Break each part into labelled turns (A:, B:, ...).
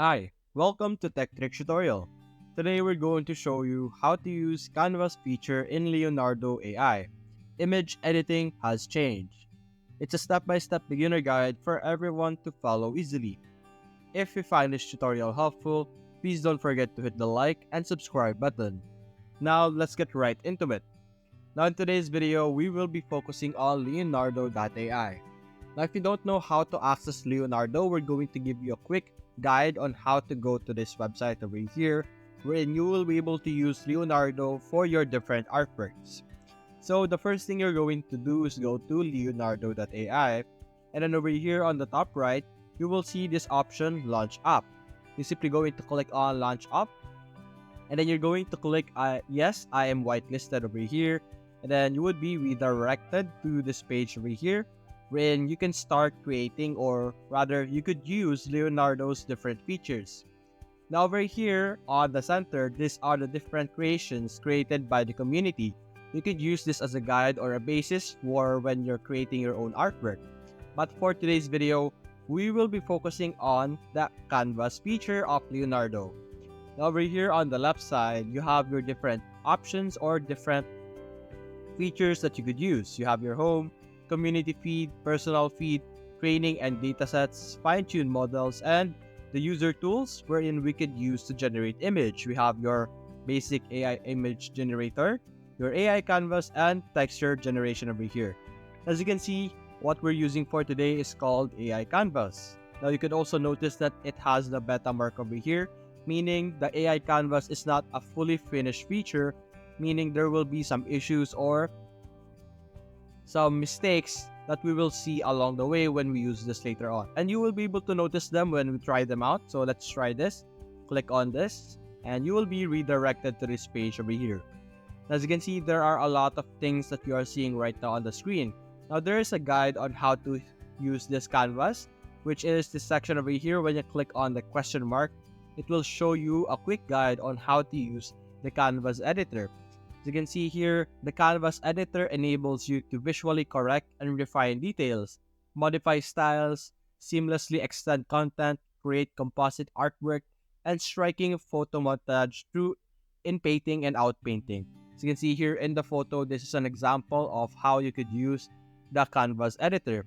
A: Hi, welcome to Tech Trick Tutorial. Today we're going to show you how to use Canvas feature in Leonardo AI. Image editing has changed. It's a step-by-step beginner guide for everyone to follow easily. If you find this tutorial helpful, please don't forget to hit the like and subscribe button. Now let's get right into it. Now in today's video, we will be focusing on Leonardo.ai. Now, if you don't know how to access Leonardo, we're going to give you a quick guide on how to go to this website over here, wherein you will be able to use Leonardo for your different artworks. So the first thing you're going to do is go to leonardo.ai, and then over here on the top right, you will see this option, Launch App. You're simply going to click on Launch App, and then you're going to click Yes, I am whitelisted over here, and then you would be redirected to this page over here, wherein you can start creating, or rather you could use Leonardo's different features. Now over here on the center, these are the different creations created by the community. You could use this as a guide or a basis for when you're creating your own artwork. But for today's video, we will be focusing on the canvas feature of Leonardo. Now over here on the left side, you have your different options or different features that you could use. You have your home, community feed, personal feed, training and datasets, fine-tune models, and the user tools wherein we could use to generate image. We have your basic AI image generator, your AI canvas, and texture generation over here. As you can see, what we're using for today is called AI canvas. Now you could also notice that it has the beta mark over here, meaning the AI canvas is not a fully finished feature, meaning there will be some issues or some mistakes that we will see along the way when we use this later on. And you will be able to notice them when we try them out. So let's try this. Click on this, and you will be redirected to this page over here. As you can see, there are a lot of things that you are seeing right now on the screen. Now there is a guide on how to use this canvas, which is this section over here. When you click on the question mark, it will show you a quick guide on how to use the canvas editor. As you can see here, the canvas editor enables you to visually correct and refine details, modify styles, seamlessly extend content, create composite artwork, and striking photo montage through in-painting and out-painting. As you can see here in the photo, this is an example of how you could use the canvas editor.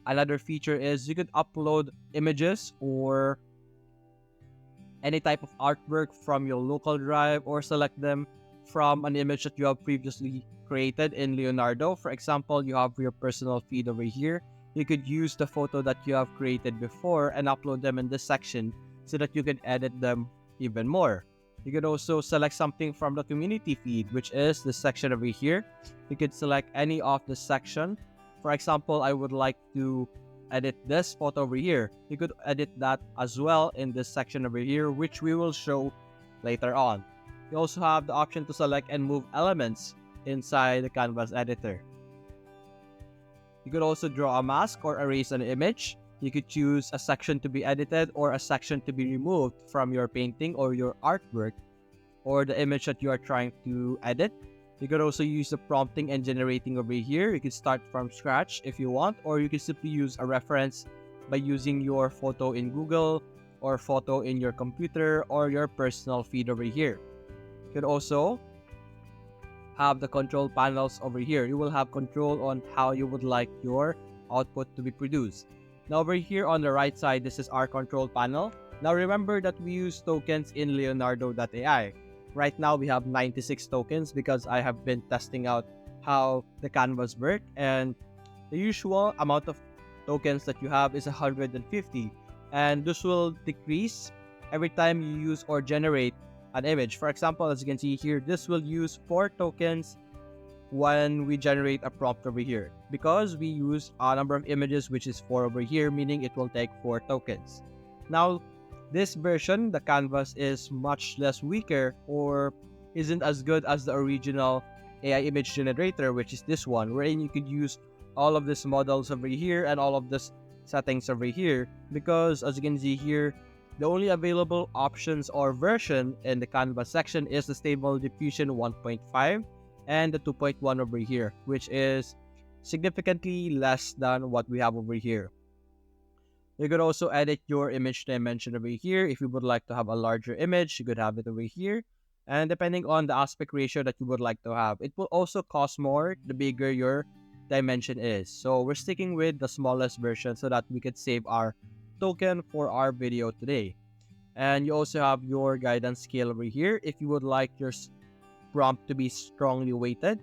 A: Another feature is you could upload images or any type of artwork from your local drive, or select them from an image that you have previously created in Leonardo. For example, you have your personal feed over here. You could use the photo that you have created before and upload them in this section so that you can edit them even more. You could also select something from the community feed, which is this section over here. You could select any of the section. For example, I would like to edit this photo over here. You could edit that as well in this section over here, which we will show later on. You also have the option to select and move elements inside the canvas editor. You could also draw a mask or erase an image. You could choose a section to be edited or a section to be removed from your painting or your artwork or the image that you are trying to edit. You could also use the prompting and generating over here. You can start from scratch if you want, or you can simply use a reference by using your photo in Google or photo in your computer or your personal feed over here. You could also have the control panels over here. You will have control on how you would like your output to be produced. Now over here on the right side, this is our control panel. Now remember that we use tokens in Leonardo.ai. Right now we have 96 tokens because I have been testing out how the canvas work, and the usual amount of tokens that you have is 150, and this will decrease every time you use or generate an image. For example, as you can see here, this will use 4 tokens when we generate a prompt over here, because we use a number of images, which is 4 over here, meaning it will take 4 tokens. Now this version, the canvas, is much less weaker or isn't as good as the original AI image generator, which is this one, wherein you could use all of these models over here and all of this settings over here, because as you can see here, the only available options or version in the canvas section is the stable diffusion 1.5 and the 2.1 over here, which is significantly less than what we have over here. You could also edit your image dimension over here. If you would like to have a larger image, you could have it over here. And depending on the aspect ratio that you would like to have, it will also cost more the bigger your dimension is. So we're sticking with the smallest version so that we could save our token for our video today. And you also have your guidance scale over here. If you would like your prompt to be strongly weighted,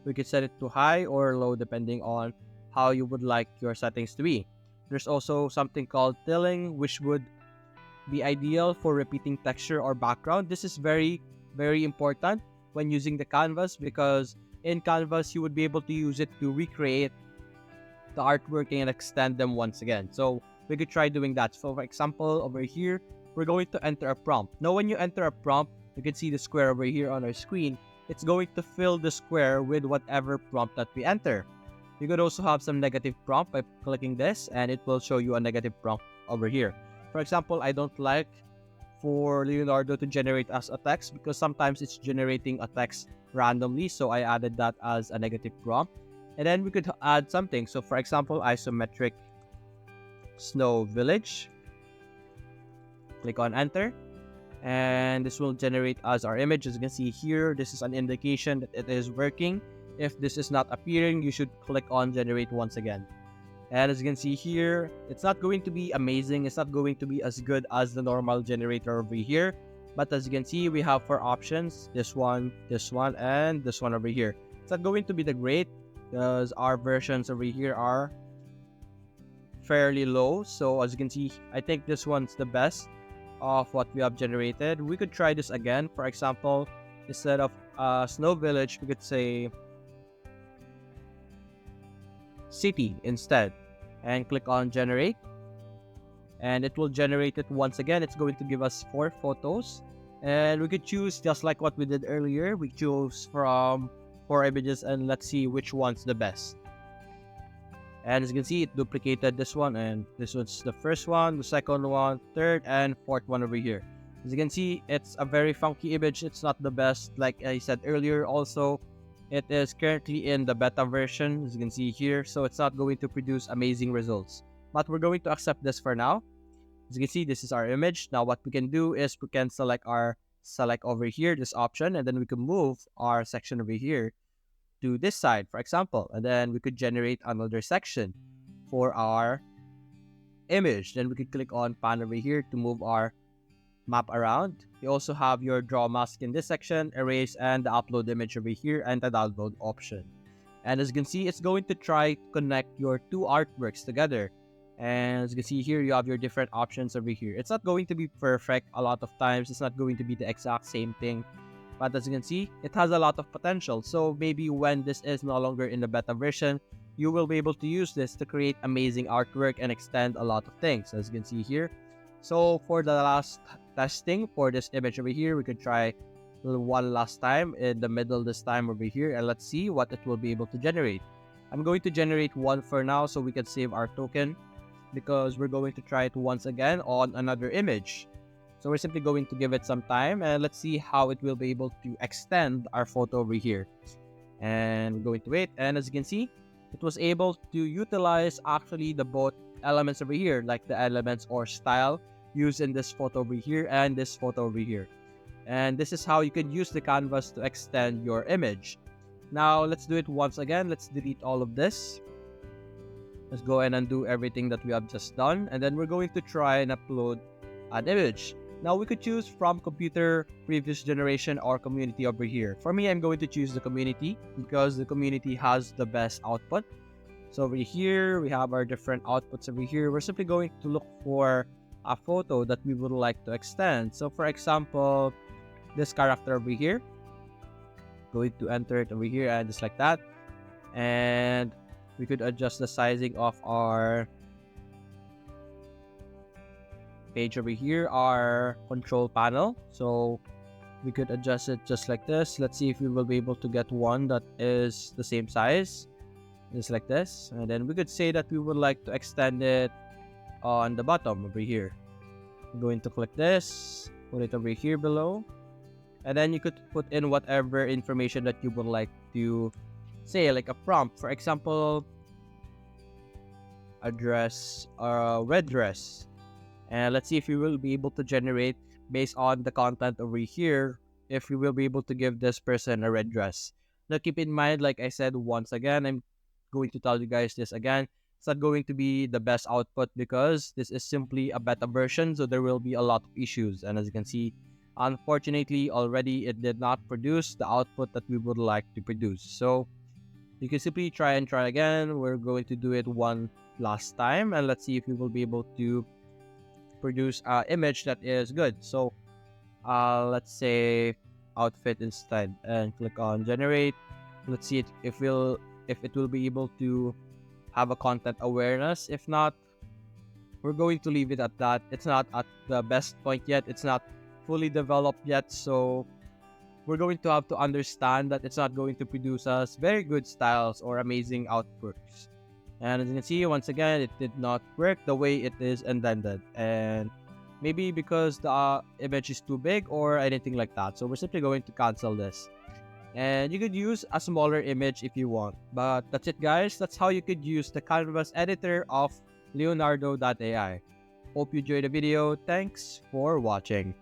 A: we could set it to high or low depending on how you would like your settings to be. There's also something called tilling, which would be ideal for repeating texture or background. This is very important when using the canvas, because in canvas you would be able to use it to recreate the artwork and extend them once again. So we could try doing that. So for example, over here, we're going to enter a prompt. Now when you enter a prompt, you can see the square over here on our screen. It's going to fill the square with whatever prompt that we enter. You could also have some negative prompt by clicking this, and it will show you a negative prompt over here. For example, I don't like for Leonardo to generate as a text because sometimes it's generating a text randomly, so I added that as a negative prompt. And then we could add something. So for example, isometric snow village. Click on enter, and this will generate us our image. As you can see here, this is an indication that it is working. If this is not appearing, you should click on generate once again. And as you can see here, it's not going to be amazing. It's not going to be as good as the normal generator over here. But as you can see, we have 4 options. This one, and this one over here. It's not going to be the great because our versions over here are fairly low. So as you can see, I think this one's the best of what we have generated. We could try this again. For example, instead of snow village, we could say city instead, and click on generate, and it will generate it once again. It's going to give us 4 photos, and we could choose just like what we did earlier. We choose from 4 images, and let's see which one's the best. And as you can see, it duplicated this one, and this one's the first one, the second one, third, and fourth one over here. As you can see, it's a very funky image. It's not the best, like I said earlier. Also, it is currently in the beta version, as you can see here, so it's not going to produce amazing results. But we're going to accept this for now. As you can see, this is our image. Now what we can do is we can select over here, this option, and then we can move our section over here to this side, for example, and then we could generate another section for our image. Then we could click on pan over here to move our map around. You also have your draw mask in this section, erase, and the upload image over here, and the download option. And as you can see, it's going to try to connect your 2 artworks together. And as you can see here, you have your different options over here. It's not going to be perfect a lot of times. It's not going to be the exact same thing. But as you can see, it has a lot of potential. So maybe when this is no longer in the beta version, you will be able to use this to create amazing artwork and extend a lot of things, as you can see here. So for the last testing for this image over here, we could try one last time in the middle this time over here, and let's see what it will be able to generate. I'm going to generate one for now so we can save our token, because we're going to try it once again on another image. So we're simply going to give it some time, and let's see how it will be able to extend our photo over here. And we're going to wait, and as you can see, it was able to utilize actually the both elements over here, like the elements or style used in this photo over here and this photo over here. And this is how you can use the canvas to extend your image. Now let's do it once again. Let's delete all of this. Let's go ahead and undo everything that we have just done, and then we're going to try and upload an image. Now we could choose from computer, previous generation, or community over here. For me, I'm going to choose the community because the community has the best output. So over here, we have our different outputs over here. We're simply going to look for a photo that we would like to extend. So for example, this character over here, going to enter it over here, and just like that. And we could adjust the sizing of our page over here, our control panel. So we could adjust it just like this. Let's see if we will be able to get one that is the same size, just like this. And then we could say that we would like to extend it on the bottom over here. I'm going to click this, put it over here below, and then you could put in whatever information that you would like to say, like a prompt. For example, a red dress. And let's see if we will be able to generate based on the content over here, if we will be able to give this person a red dress. Now keep in mind, like I said once again, I'm going to tell you guys this again. It's not going to be the best output because this is simply a beta version, so there will be a lot of issues. And as you can see, unfortunately, already it did not produce the output that we would like to produce. So you can simply try and try again. We're going to do it one last time, and let's see if we will be able to produce an image that is good. So let's say outfit instead, and click on generate. Let's see if it will be able to have a content awareness. If not, we're going to leave it at that. It's not at the best point yet. It's not fully developed yet, so we're going to have to understand that it's not going to produce us very good styles or amazing outputs. And as you can see, once again, it did not work the way it is intended. And maybe because the image is too big or anything like that. So we're simply going to cancel this. And you could use a smaller image if you want. But that's it, guys. That's how you could use the canvas editor of Leonardo.ai. Hope you enjoyed the video. Thanks for watching.